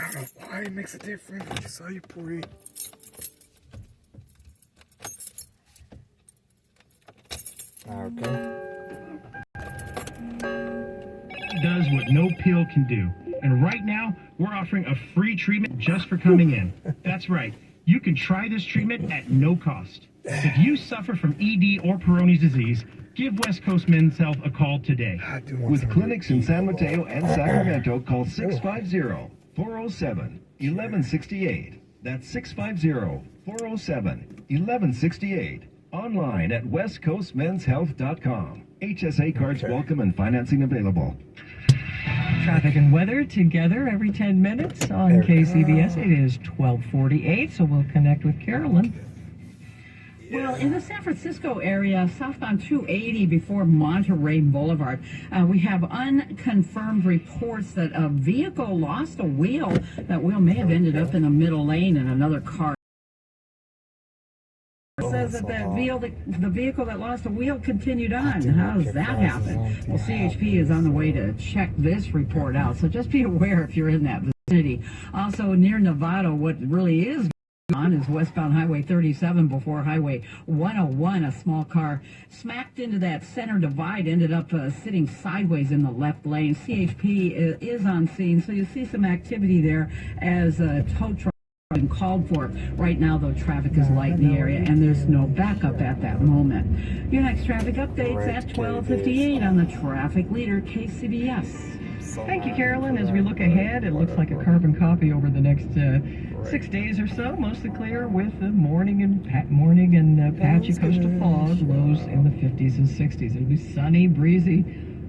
I don't know why it makes a difference. Just how you pour it. Okay. Does what no pill can do. And right now, we're offering a free treatment just for coming in. That's right. You can try this treatment at no cost. If you suffer from ED or Peyronie's disease, give West Coast Men's Health a call today. With clinics in San Mateo and Sacramento, call 650-407-1168. That's 650-407-1168. Online at westcoastmenshealth.com. HSA cards welcome and financing available. Traffic and weather together every 10 minutes on KCBS. It is 12:48, so we'll connect with Carolyn. Well, in the San Francisco area, southbound 280 before Monterey Boulevard, we have unconfirmed reports that a vehicle lost a wheel. That wheel may have ended up in the middle lane and another car. It says that the vehicle that lost a wheel continued on. How does that happen? Well, CHP is on the way to check this report out, so just be aware if you're in that vicinity. Also, near Nevada, what really is on is westbound Highway 37 before Highway 101. A small car smacked into that center divide, ended up sitting sideways in the left lane. CHP is on scene, so you see some activity there as a tow truck been called for. Right now, though, traffic is light in the area, and there's no backup at that moment. Your next traffic updates at 12:58 on the Traffic Leader, KCBS. Thank you, Carolyn. As we look ahead, it looks like a carbon copy over the next 6 days or so. Mostly clear with the morning and patchy coastal fog. Lows in the 50s and 60s. It'll be sunny, breezy,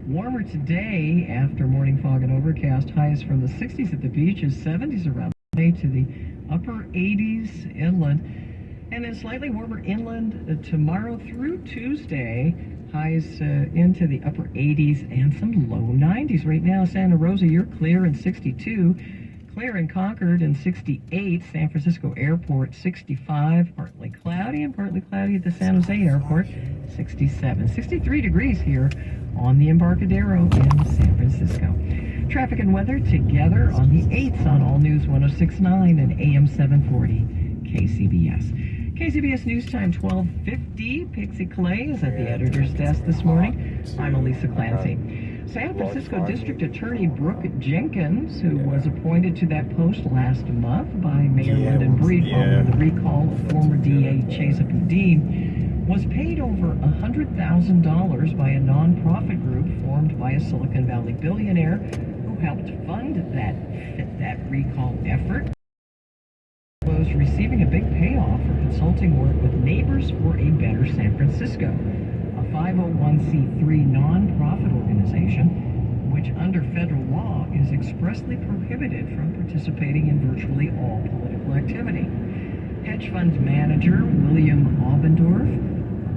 warmer today after morning fog and overcast. Highs from the 60s at the beaches, 70s around the day to the upper 80s inland. And then slightly warmer inland tomorrow through Tuesday. Highs into the upper 80s and some low 90s. Right now, Santa Rosa, you're clear in 62. Clear in Concord in 68. San Francisco Airport, 65. Partly cloudy and partly cloudy at the San Jose Airport, 67. 63 degrees here on the Embarcadero in San Francisco. Traffic and weather together on the 8th on All News 106.9 and AM 740 KCBS. KCBS News Time 12:50. Pixie Clay is at the editor's desk this morning. I'm Elisa Clancy. San Francisco District Attorney Brooke Jenkins, who was appointed to that post last month by Mayor London Breed following the recall of former DA Chesa Boudin, was paid over $100,000 by a nonprofit group formed by a Silicon Valley billionaire who helped fund that recall effort. Was receiving a big payoff for consulting work with Neighbors for a Better San Francisco, a 501c3 nonprofit organization which under federal law is expressly prohibited from participating in virtually all political activity. Hedge fund manager William Obendorf, a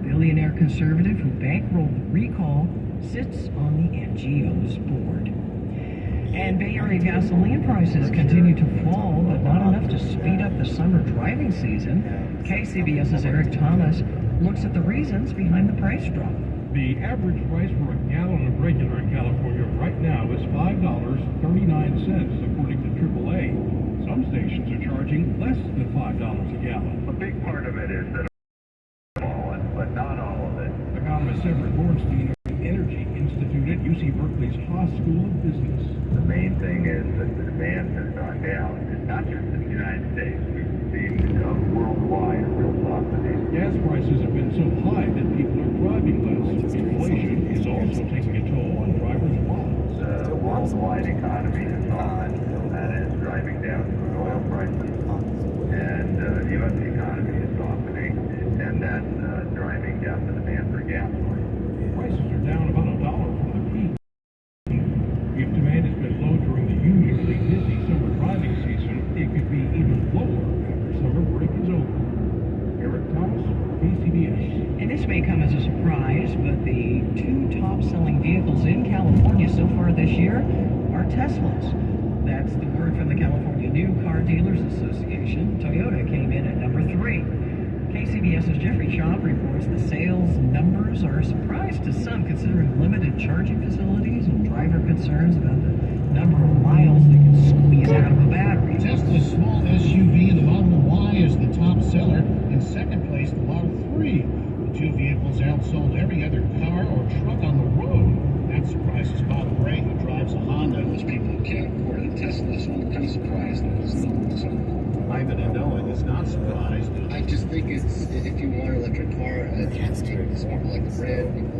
billionaire conservative who bankrolled the recall, sits on the NGO's board. And Bay Area gasoline prices continue to fall, but not enough to speed up the summer driving season. KCBS's Eric Thomas looks at the reasons behind the price drop. The average price for a gallon of regular in California right now is $5.39, according to AAA. Some stations are charging less than $5 a gallon. A big part of it is that all, but not all of it. Economist Everett Bornstein of the Energy Institute at UC Berkeley's Haas School of Business. The main thing is that the demand has gone down. It's not just in the United States. We've seen worldwide a real drop in these. Gas prices have been so high that people are driving less. Inflation is also taking a toll on drivers' wallets. The worldwide economy is on, that is driving down crude oil prices. And the U.S. economy is softening, and that's driving down the demand for gasoline. Prices are down about $1 from the peak. If demand has been low during the usually busy summer driving season, it could be even lower after summer break is over. Eric Thomas, KCBS. And this may come as a surprise, but the two top-selling vehicles in California so far this year are Teslas. That's the word from the California New Car Dealers Association. Toyota came in at number 3. KCBS's Jeffrey Schaub reports the sales numbers are a surprise to some, considering limited charging facilities and driver concerns about the number of miles they can squeeze out of a battery. Tesla's small SUV, the Model Y, is the top seller. In second place, the Model 3. The two vehicles outsold every other car or truck on the road. That surprises Bob Gray, who drives a Honda. Most people who can't afford a Tesla, so I'm kind of surprised that it's not so. Ivan and Noah is not surprised. I just think it's, if you want an electric car, it's people like the brand, people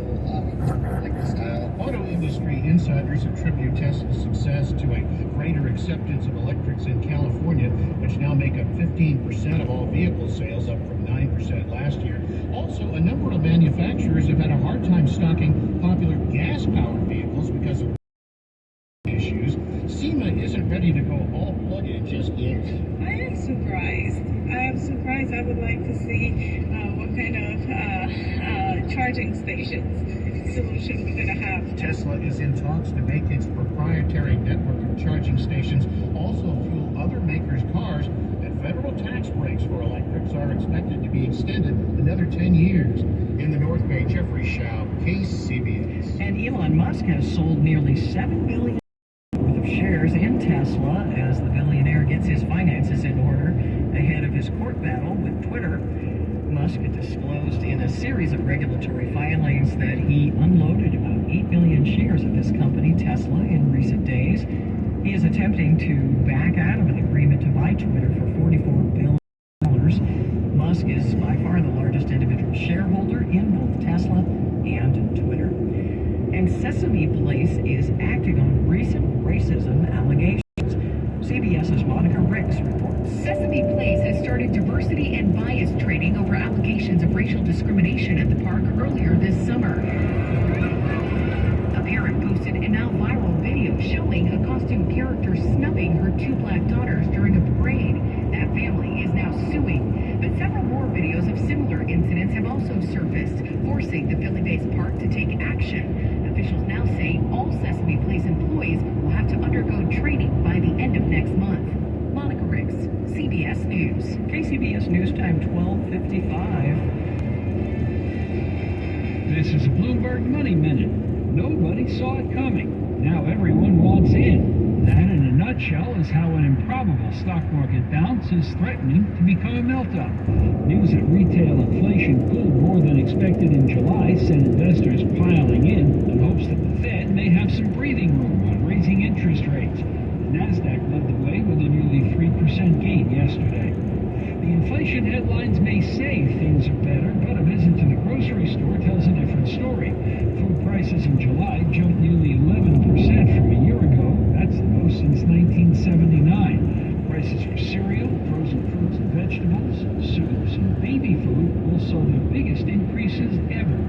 like the style. Auto industry insiders attribute Tesla's success to a greater acceptance of electrics in California, which now make up 15% of all vehicle sales, up from 9% last year. Also, a number of manufacturers have had a hard time stocking popular gas-powered vehicles because of issues. SEMA isn't ready to go all plug-in just yet. I am surprised. I would like to see what kind of charging stations solution we're going to have. Tesla is in talks to make its proprietary network of charging stations also fuel other makers' cars, and federal tax breaks for electrics are expected to be extended another 10 years. In the North Bay, Jeffrey Schaub, KCBS. And Elon Musk has sold nearly $7 billion worth of shares in Tesla as the billionaire gets his finances in order ahead of his court battle with Twitter. Musk disclosed in a series of regulatory filings that he unloaded about 8 million shares of his company, Tesla, in recent days. He is attempting to back out of an agreement to buy Twitter for $44 billion. Musk is by far the largest individual shareholder in both Tesla and Twitter. And Sesame Place is acting on recent racism allegations. CBS's Monica Ricks reports. Sesame Place has started diversity and bias training over allegations of racial discrimination at the park earlier this summer. A parent posted a now viral video showing a costume character snubbing her two black daughters during a parade. That family is now suing. But several more videos of similar incidents have also surfaced, forcing the Philly-based park to take action. Officials now say all Sesame Place employees will have to undergo training by the end of next month. Monica Ricks, CBS News. KCBS News Time 12:55. This is a Bloomberg Money Minute. Nobody saw it coming. Now everyone wants in. That, in a nutshell, is how an improbable stock market bounce is threatening to become a melt-up. News that retail inflation cooled more than expected in July sent investors piling in hopes that the Fed may have some breathing room on raising interest rates. The Nasdaq led the way with a nearly 3% gain yesterday. The inflation headlines may say things are better, but a visit to the grocery store tells a different story. Food prices in July jumped nearly 11% from a year ago. That's the most since 1979. Prices for cereal, frozen fruits and vegetables, soups, and baby food all saw the biggest increases ever.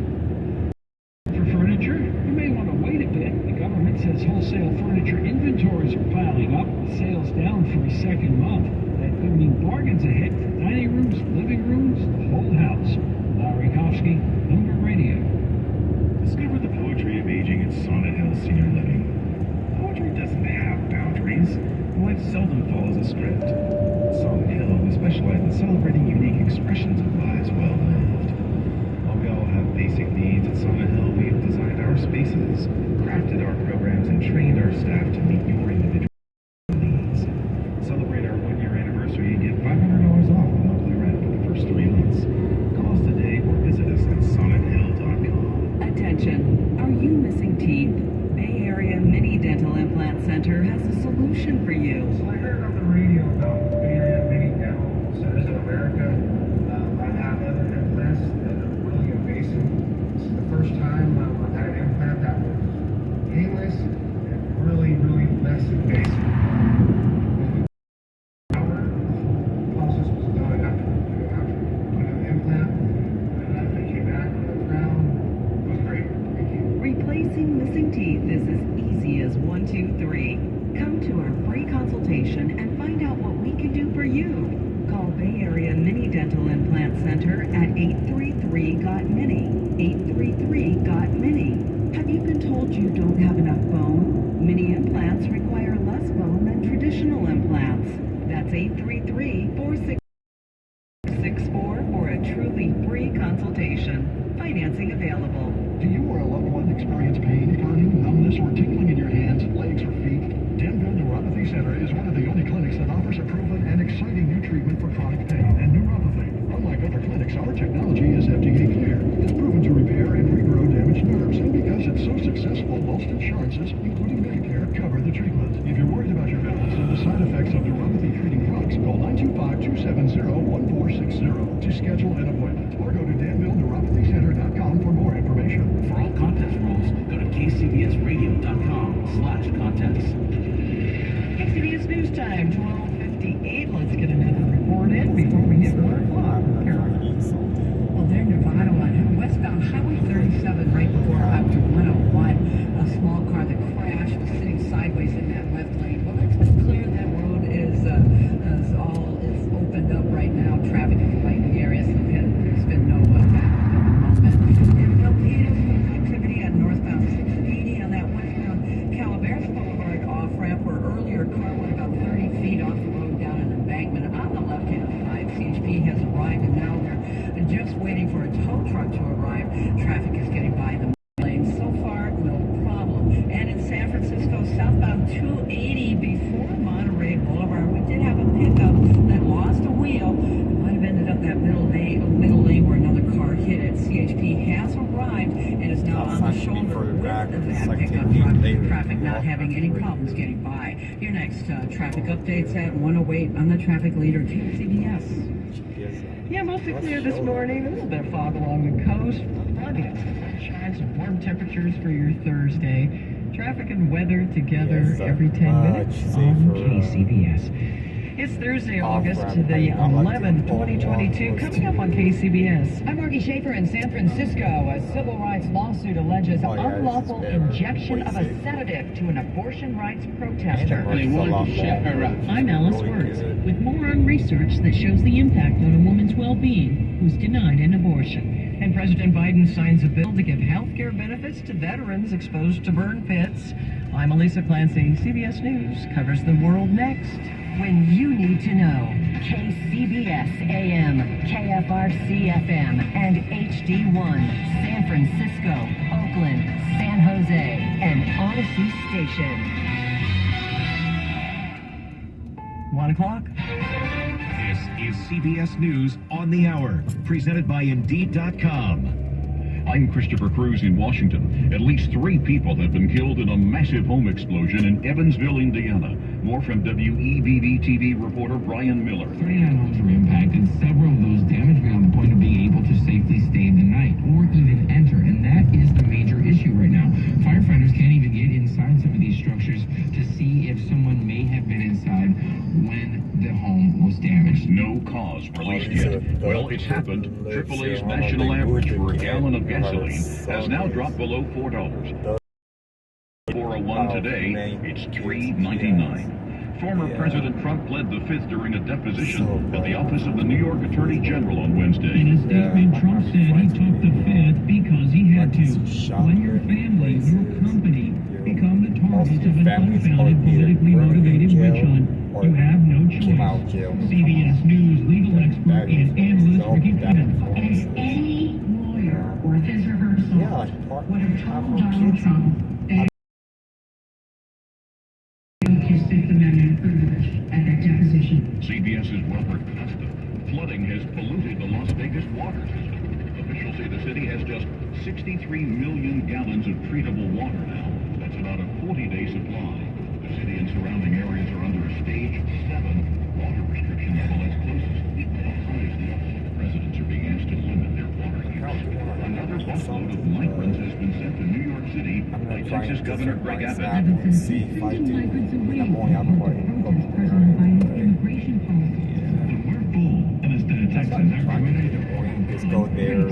For furniture, you may want to wait a bit. The government says wholesale furniture inventories are piling up, with sales down for a second month. That could mean bargains ahead for dining rooms, living rooms, the whole house. Larry Kofsky, Bloomberg Radio. Discover the poetry of aging at Sonnet Hill Senior Living. Poetry doesn't have boundaries. Life seldom follows a script. At Sonnet Hill, we specialize in celebrating unique expressions of lives well lived. While we all have basic needs at Sonnet Hill, we've designed our spaces, crafted our programs, and trained our staff to meet your individual needs. Celebrate our 1-year anniversary and get $500 off the monthly rent for the first 3 months. Call us today or visit us at sonnethill.com. Attention, are you missing teeth? Bay Area Mini Dental Implant Center has a solution for you. So I heard on the radio about Bay Area Mini Dental Centers in America. I have other implants that are really invasive. This is the first time I've had an implant that was painless and really less invasive. Process was done after putting an implant, and I came back with a crown. It was great. Thank you. Replacing missing teeth is as easy as 1, 2, 3. Come to our free consultation and find out what we can do for you. Call Bay Area Mini Dental Implant Center at 833-GOT-MINI. 833-GOT-MINI. Have you been told you don't have enough bone? Mini implants require less bone than traditional implants. That's 833-464 for a truly free consultation. Financing available. Do you or a loved one experience pain, burning, numbness, or tingling in your hands, legs, or feet? successful, most insurances, including Medicare, cover the treatment. If you're worried about your balance and the side effects of neuropathy treating drugs, call 925-270-1460 to schedule an appointment or go to danvilleneuropathycenter.com for more information. For all contest rules, go to kcbsradio.com/contest. KCBS News Time, 12:58. Let's get another report in before we hit 1 o'clock. Well, they're in Nevada on westbound Highway 37 right before Highway 101. A small car that crashed was sitting sideways in that left lane. Well, it's been clear. That road is opened up right now. Traffic is light in the area, so there's been no backup at the moment. In Milpitas, some activity on northbound 680 on that westbound Calaveras Boulevard off-ramp where earlier a car went about 30 feet off the road down an embankment on the left-hand side. CHP has arrived and now they're just waiting for a tow truck to arrive. Traffic is getting by the lanes. So far, no problem. And in San Francisco, southbound 280 before Monterey Boulevard, we did have a pickup that lost a wheel. It might have ended up that middle lane where another car hit it. CHP has arrived and is now on the shoulder with that pickup truck. Traffic not having any problems getting by. Your next traffic updates at 108 on the traffic leader, KCBS. Yeah, mostly clear this morning. A little bit of fog along the coast. Plenty of sunshine, some warm temperatures for your Thursday. Traffic and weather together every 10 minutes on KCBS. It's Thursday, August the 11th, 2022. Coming up on KCBS. I'm Margie Schaefer in San Francisco. A civil rights lawsuit alleges unlawful injection of a sedative to an abortion rights protester. They wanted to shut her up. I'm Alice Wirtz, with more on research that shows the impact on a woman's well-being who's denied an abortion. And President Biden signs a bill to give health care benefits to veterans exposed to burn pits. I'm Elisa Clancy. CBS News covers the world next. When you need to know. KCBS AM, KFRC FM, and HD1, San Francisco, Oakland, San Jose, and Odyssey Station. 1 o'clock. This is CBS News on the Hour, presented by Indeed.com. I'm Christopher Cruz in Washington. At least 3 people have been killed in a massive home explosion in Evansville, Indiana. More from WEBB-TV reporter Brian Miller. 39 homes were impacted, several of those damaged beyond the point of being able to safely stay the night or even enter, and that is the major issue right now. Firefighters can't even get inside some of these structures to see if someone may have been inside when the home was damaged. No cause released yet. Well, it's happened. AAA's national average for a gallon of gasoline has now dropped below $4. 401 today, it's $3.99. Former President Trump pled the fifth during a deposition at the office of the New York Attorney General on Wednesday. In a statement, Trump said he took the fifth because he had to. When your family, your company, become the target of an unfounded, politically motivated witch hunt, you have no choice. CBS News legal expert and analyst Ricky Piven. As any lawyer or his rehearsal would have told Donald Trump that his Fifth Amendment privilege at that deposition. CBS's Robert Costa. Flooding has polluted the Las Vegas water system. Officials say the city has just 63 million gallons of treatable water now. That's about a 40-day supply. The city and surrounding areas are under a stage 7 water restriction level as closest to the residents are being asked to limit their water use. Another busload of migrants has been sent to New York City by Texas Governor Greg Abbott. Migrants away from President Biden's immigration policy. We're full, and instead of Texans, Just go there.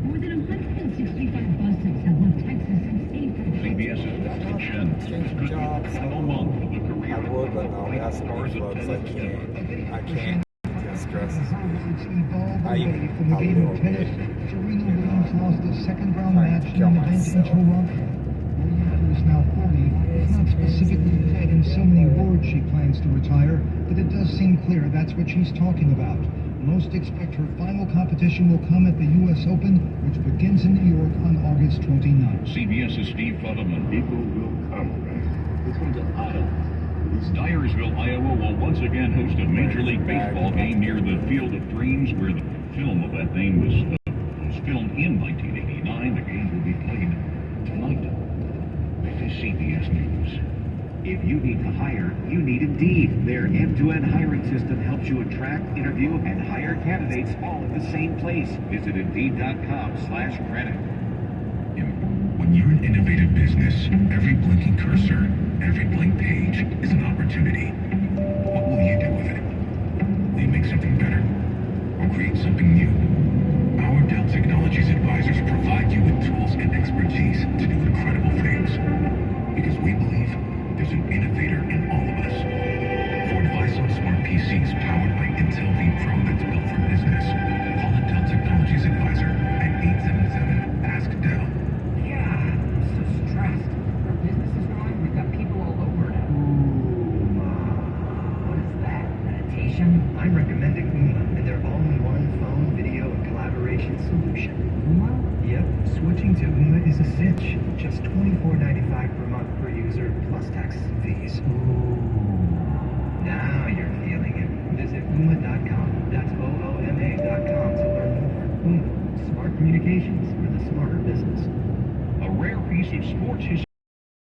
More than 165 buses have left Texas since April. CBS's Dustin Chen says it could be the final month of the career. I would, but no, that's cars close. I can't. Just stress. From the game of tennis, Serena Williams lost the second-round match in an event in Toronto. Williams, who is now 40, has not specifically said in so many words she plans to retire, but it does seem clear that's what she's talking about. Most expect her final competition will come at the U.S. Open, which begins in New York on August 29th. CBS's Steve Futterman. People will come. This one's an island. Dyersville, Iowa will once again host a Major League Baseball game near the Field of Dreams where the film of that name was filmed in 1989. The game will be played tonight. This is CBS News. If you need to hire, you need Indeed. Their end-to-end hiring system helps you attract, interview, and hire candidates all at the same place. Visit Indeed.com/credit. When you're an innovative business, every blinking cursor, every blank page is an opportunity. What will you do with it? Will you make something better? Or create something new? Our Dell Technologies advisors provide you with tools and expertise to do incredible things. Because we believe there's an innovator in all of us. For advice on smart PCs powered by Intel V Pro that's built for business, call a Dell Technologies advisor at 877-ASK-DELL. So stressed. Our business is growing. We've got people all over now. What is that? Meditation? I'm recommending Uma and their all-in-one phone, video, and collaboration solution. Uma? Yep, switching to Uma is a cinch. Just $24.95 per month per user, plus taxes and fees. Now you're feeling it. Visit Uma.com. That's OOMA.com to learn more. Uma, smart communications for the smarter business. A rare piece of sports history.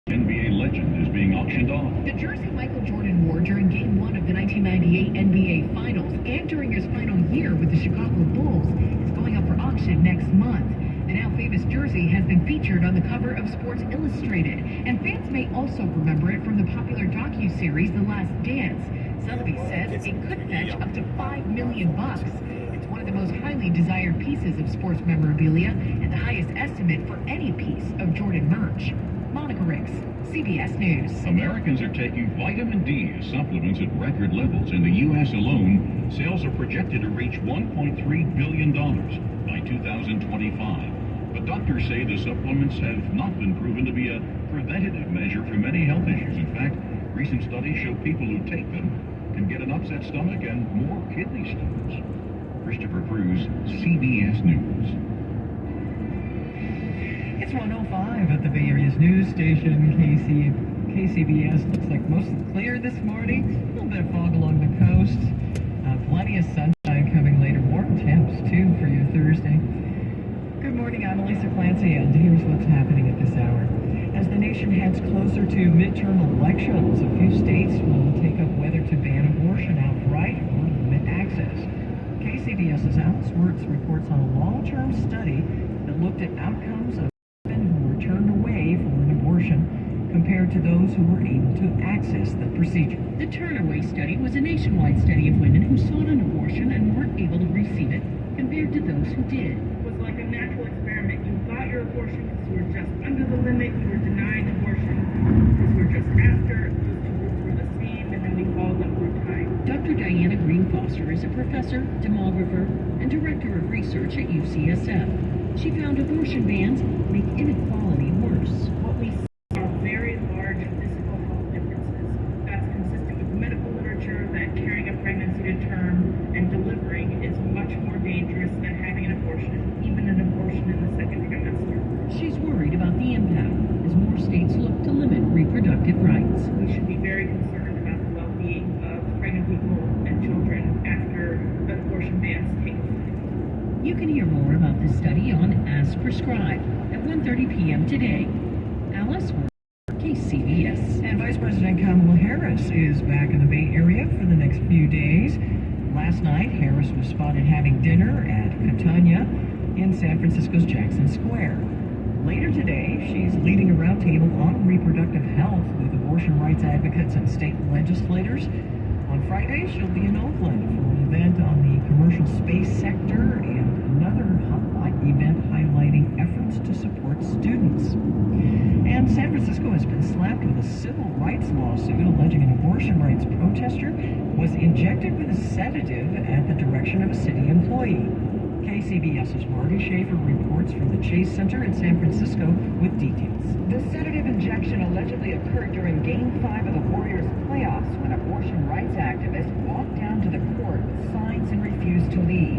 NBA legend is being auctioned off. The jersey Michael Jordan wore during Game 1 of the 1998 NBA Finals and during his final year with the Chicago Bulls is going up for auction next month. The now famous jersey has been featured on the cover of Sports Illustrated, and fans may also remember it from the popular docu-series The Last Dance. Sotheby's says it could fetch up to $5 million. It's one of the most highly desired pieces of sports memorabilia and the highest estimate for any piece of Jordan merch. Monica Ricks, CBS News. Americans are taking vitamin D as supplements at record levels. In the U.S. alone, sales are projected to reach $1.3 billion by 2025. But doctors say the supplements have not been proven to be a preventative measure for many health issues. In fact, recent studies show people who take them can get an upset stomach and more kidney stones. Christopher Cruz, CBS News. It's 1:05 at the Bay Area's news station, KCBS. Looks like mostly clear this morning. A little bit of fog along the coast. Plenty of sunshine coming later. Warm temps, too, for your Thursday. Good morning, I'm Elisa Clancy, and here's what's happening at this hour. As the nation heads closer to midterm elections, a few states will take up whether to ban abortion outright or limit access. KCBS's Alice Wirtz reports on a long-term study that looked at outcomes of women who were turned away for an abortion compared to those who were able to access the procedure. The Turnaway study was a nationwide study of women who sought an abortion and weren't able to receive it, compared to those who did. It was like a natural experiment. You got your abortion because you were just under the limit. You were denied abortion because you were just after. Those two groups were the same, and then we followed them through time. Dr. Diana Green Foster is a professor, demographer, and director of research at UCSF. She found abortion bans make inequality worse. What we see are very large physical health differences. That's consistent with medical literature that carrying a pregnancy to term and delivering is much more dangerous than having an abortion, even an abortion in the second trimester. She's worried about the impact as more states look to limit reproductive rights. We should be very concerned about the well-being of pregnant people and children after abortion bans take effect. You can hear more about this study on As Prescribed at 1:30 p.m. today. Alice Wirtz, KCBS. And Vice President Kamala Harris is back in the Bay Area for the next few days. Last night, Harris was spotted having dinner at Catania in San Francisco's Jackson Square. Later today, she's leading a roundtable on reproductive health with abortion rights advocates and state legislators. On Friday, she'll be in Oakland for an event on the commercial space sector and another event highlighting efforts to support students. And San Francisco has been slapped with a civil rights lawsuit alleging an abortion rights protester was injected with a sedative at the direction of a city employee. KCBS's Marty Schaefer reports from the Chase Center in San Francisco with details. The sedative injection allegedly occurred during Game 5 of the Warriors playoffs when abortion rights activists walked down to the court with signs and refused to leave.